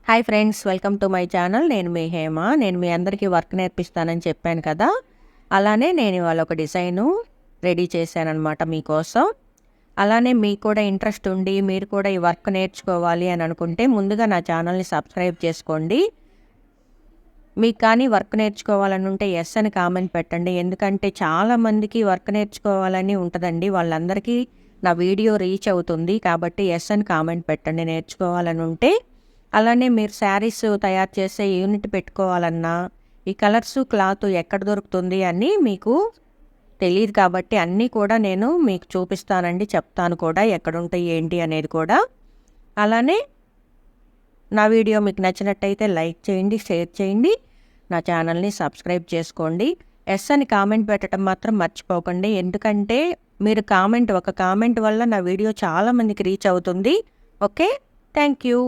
Hi friends, welcome to my channel. నేను మీ హేమ. నేను మీ అందరికీ వర్క్ నేర్పిస్తానని చెప్పాను కదా, అలానే నేను ఇవాళ ఒక డిజైను రెడీ చేశాననమాట మీకోసం. అలానే మీకు కూడా ఇంట్రెస్ట్ ఉండి మీరు కూడా ఈ వర్క్ నేర్చుకోవాలి అని అనుకుంటే ముందుగా నా ఛానల్ని సబ్స్క్రైబ్ చేసుకోండి. మీకు కానీ వర్క్ నేర్చుకోవాలని ఉంటే ఎస్ అని కామెంట్ పెట్టండి. ఎందుకంటే చాలామందికి వర్క్ నేర్చుకోవాలని ఉంటుందండి, వాళ్ళందరికీ నా వీడియో రీచ్ అవుతుంది. కాబట్టి ఎస్ అని కామెంట్ పెట్టండి నేర్చుకోవాలని ఉంటే. అలానే మీరు శారీస్ తయారు చేసే యూనిట్ పెట్టుకోవాలన్నా ఈ కలర్సు క్లాత్ ఎక్కడ దొరుకుతుంది అని మీకు తెలియదు, కాబట్టి అన్నీ కూడా నేను మీకు చూపిస్తానండి, చెప్తాను కూడా ఎక్కడుంటాయి ఏంటి అనేది కూడా. అలానే నా వీడియో మీకు నచ్చినట్టయితే లైక్ చేయండి, షేర్ చేయండి, నా ఛానల్ని సబ్స్క్రైబ్ చేసుకోండి. ఎస్ అని కామెంట్ పెట్టడం మాత్రం మర్చిపోకండి, ఎందుకంటే మీరు ఒక కామెంట్ వల్ల నా వీడియో చాలామందికి రీచ్ అవుతుంది. Okay, thank you.